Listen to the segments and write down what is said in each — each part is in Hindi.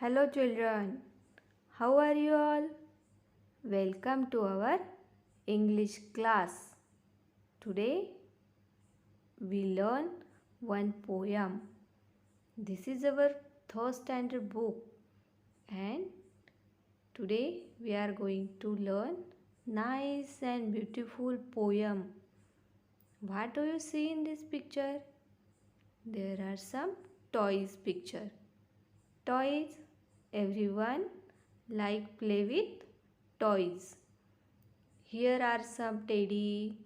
Hello children, how are you all? Welcome to our English class. Today we learn one poem. This is our third standard book and today we are going to learn nice and beautiful poem. What do you see in this picture? There are some toys picture. Toys, everyone like play with toys. Here are some teddy,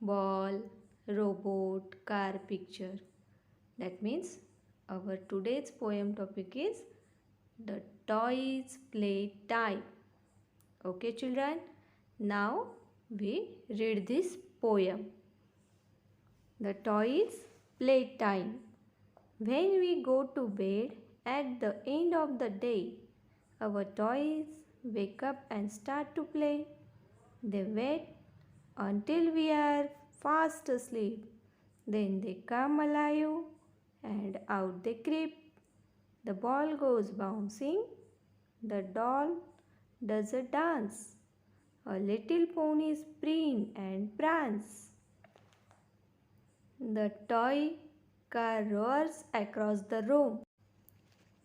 ball, robot, car picture. That means our today's poem topic is the toys play time. Okay children, now we read this poem. The toys play time. When we go to bed at the end of the day, our toys wake up and start to play. They wait until we are fast asleep. Then they come alive and out they creep. The ball goes bouncing. The doll does a dance. A little ponies preen and prance. The toy car roars across the room.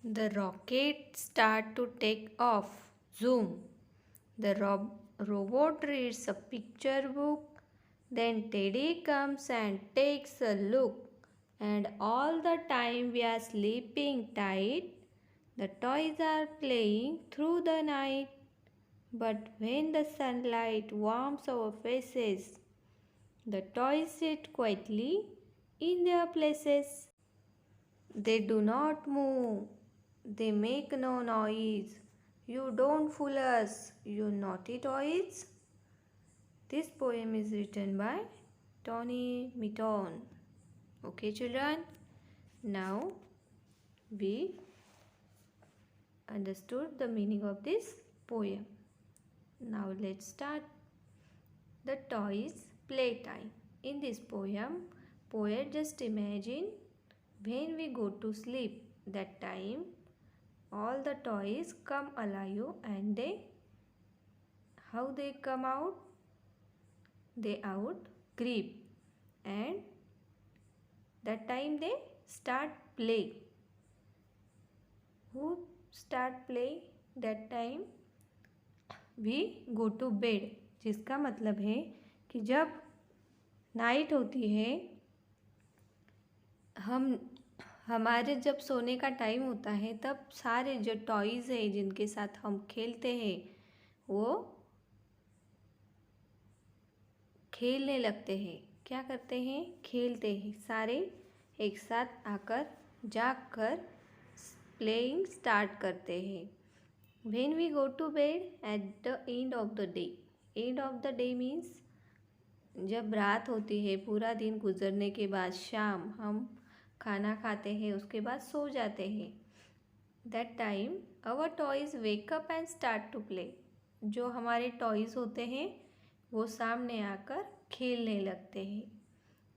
The rocket starts to take off. Zoom. The robot reads a picture book. Then Teddy comes and takes a look. And all the time we are sleeping tight, the toys are playing through the night. But when the sunlight warms our faces, the toys sit quietly in their places. They do not move. They make no noise. You don't fool us, you naughty toys. This poem is written by Tony Mitton. Okay children, now we understood the meaning of this poem. Now let's start. The toys playtime. In this poem, poet just imagine when we go to sleep, that time all the toys come alive and how they come out? They out creep and that time they start play. Who start play? That time we go to bed, जिसका मतलब है कि जब नाइट होती है, हमारे जब सोने का टाइम होता है, तब सारे जो टॉयज़ है जिनके साथ हम खेलते हैं वो खेलने लगते हैं. क्या करते हैं? खेलते हैं. सारे एक साथ आकर जाग कर प्लेइंग स्टार्ट करते हैं. When we go to bed at the end of the day. End of the day means जब रात होती है, पूरा दिन गुजरने के बाद शाम हम खाना खाते हैं, उसके बाद सो जाते हैं. That time our toys wake up and start to play. जो हमारे टॉयज़ होते हैं वो सामने आकर खेलने लगते हैं.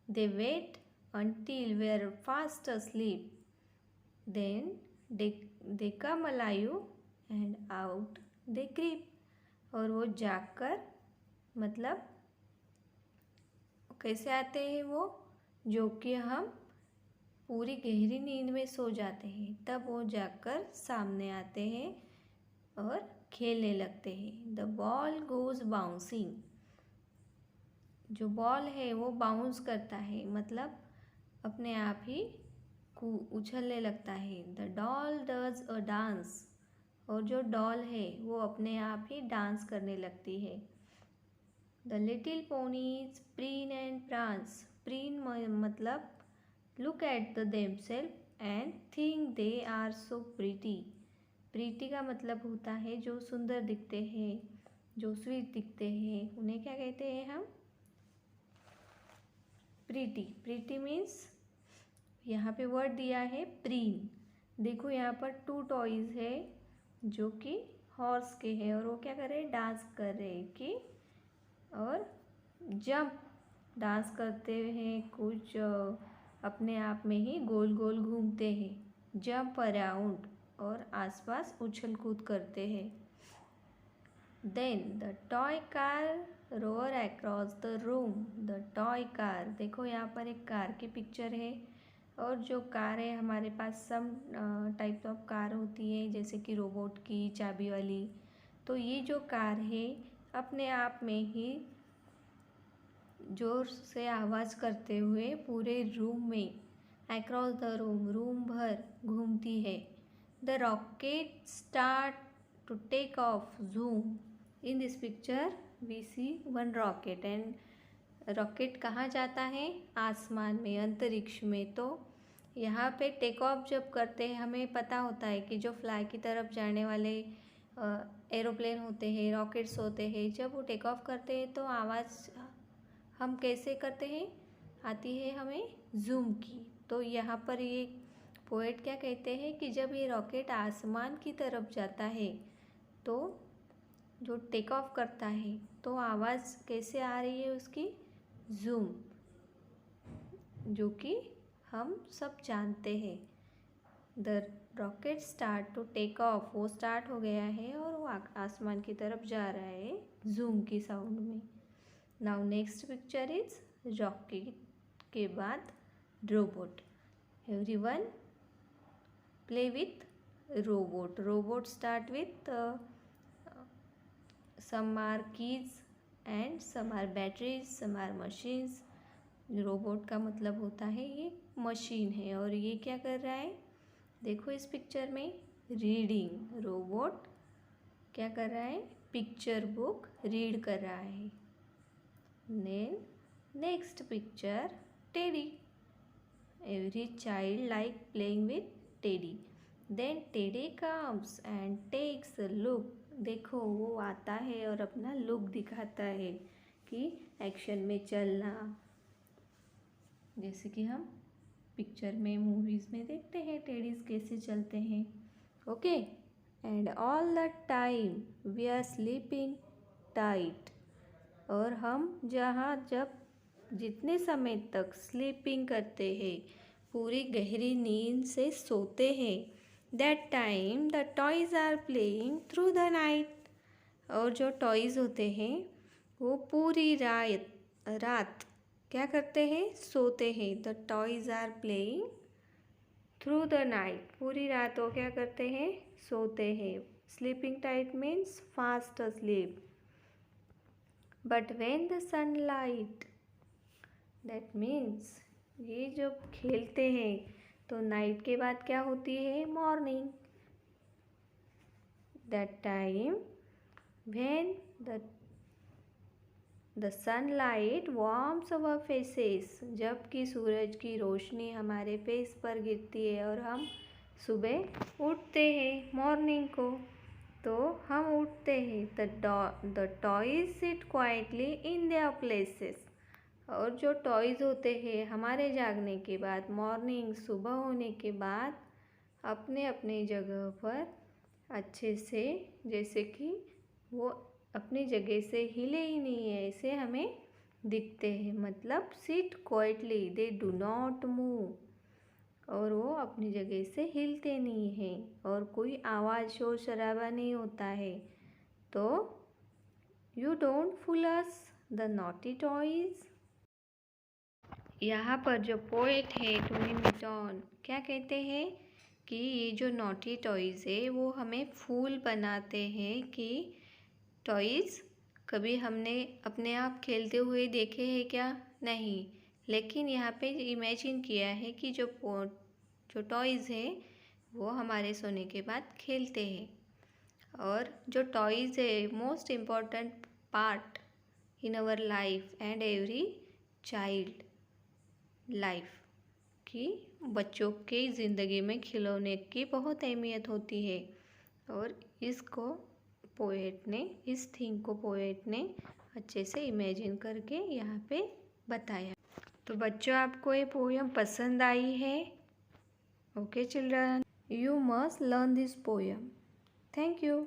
They wait until we are fast asleep. Then they come alive and out they creep. और वो जागकर मतलब कैसे आते हैं वो? जो कि हम पूरी गहरी नींद में सो जाते हैं, तब वो जागकर सामने आते हैं और खेलने लगते हैं. The ball goes bouncing. जो बॉल है वो बाउंस करता है, मतलब अपने आप ही उछलने लगता है. The doll does a dance. और जो डॉल है वो अपने आप ही डांस करने लगती है. The little ponies preen and prance. Preen मतलब look at the themselves and think they are so pretty. Pretty का मतलब होता है जो सुंदर दिखते हैं, जो स्वीट दिखते हैं, उन्हें क्या कहते हैं हम? प्रीटी. प्रीटी मीन्स यहाँ पे वर्ड दिया है प्रीन. देखो यहाँ पर 2 टॉयज़ है जो कि हॉर्स के हैं और वो क्या कर रहे हैं? डांस कर रहे हैं कि और जंप डांस करते हैं. कुछ अपने आप में ही गोल गोल घूमते हैं. Jump around. और आसपास उछल कूद करते हैं। Then the toy car roar across the room. The toy car, देखो यहाँ पर एक कार की पिक्चर है और जो कार है हमारे पास सम टाइप ऑफ कार होती है जैसे कि रोबोट की, चाबी वाली। तो ये जो कार है अपने आप में ही जोर से आवाज़ करते हुए पूरे रूम में, अक्रॉस द रूम, रूम भर घूमती है। The rocket start to take off, zoom. In this picture we see one rocket and rocket कहाँ जाता है? आसमान में, अंतरिक्ष में। तो यहाँ पे टेक ऑफ जब करते हैं हमें पता होता है कि जो फ्लाई की तरफ जाने वाले एरोप्लेन होते हैं, रॉकेट्स होते हैं, जब वो टेक ऑफ करते हैं तो आवाज़ हम कैसे करते हैं? आती है हमें जूम की। तो यहाँ पर ये पोएट क्या कहते हैं कि जब ये रॉकेट आसमान की तरफ जाता है तो जो टेक ऑफ करता है तो आवाज़ कैसे आ रही है उसकी? जूम, जो कि हम सब जानते हैं। The rocket start to take off, वो स्टार्ट हो गया है और वो आसमान की तरफ जा रहा है जूम की साउंड में। Now next picture is rocket के बाद robot. Everyone play with robot. Robot start with some are keys and some are batteries, some are machines। Robot का मतलब होता है ये मशीन है और ये क्या कर रहा है? देखो इस पिक्चर में रीडिंग। रोबोट क्या कर रहा है? पिक्चर बुक रीड कर रहा है। Then next picture teddy. Every child like playing with teddy. Then teddy comes and takes a look. देखो वो आता है और अपना लुक दिखाता है कि एक्शन में चलना, जैसे कि हम पिक्चर में, मूवीज़ में देखते हैं टेडीज कैसे चलते हैं। Okay, and all the time we are sleeping tight. और हम जब जितने समय तक स्लीपिंग करते हैं, पूरी गहरी नींद से सोते हैं, that time the toys are playing through the night. और जो टॉयज़ होते हैं वो पूरी रात क्या करते हैं? सोते हैं। The toys are playing through the night, पूरी रात वो क्या करते हैं? सोते हैं। Sleeping tight means fast sleep. But when the sunlight, that means ये जब खेलते हैं तो नाइट के बाद क्या होती है? Morning. That time when the sunlight warms our faces, जबकि सूरज की रोशनी हमारे फेस पर गिरती है और हम सुबह उठते हैं मॉर्निंग को। तो हम उठते हैं। The toys sit quietly in their places. और जो टॉयज़ होते हैं हमारे जागने के बाद, मॉर्निंग सुबह होने के बाद अपने अपने जगह पर अच्छे से, जैसे कि वो अपनी जगह से हिले ही नहीं है ऐसे हमें दिखते हैं। मतलब sit quietly, they do not move. और वो अपनी जगह से हिलते नहीं हैं और कोई आवाज़ शोर शराबा नहीं होता है। तो you don't fool us the naughty toys. यहाँ पर जो पोएट है टोनी मिटन क्या कहते हैं कि ये जो नॉटी टॉयज़ है वो हमें फूल बनाते हैं कि टॉयज़ कभी हमने अपने आप खेलते हुए देखे हैं क्या? नहीं। लेकिन यहाँ पे इमेजिन किया है कि जो टॉयज़ है वो हमारे सोने के बाद खेलते हैं। और जो टॉयज़ है most important part in our life and every child life, कि बच्चों की ज़िंदगी में खिलौने की बहुत अहमियत होती है। और इसको पोएट ने, इस थिंग को पोएट ने अच्छे से इमेजिन करके यहाँ पे बताया। तो बच्चों आपको ये पोएम पसंद आई है? Okay children, you must learn this poem. Thank you.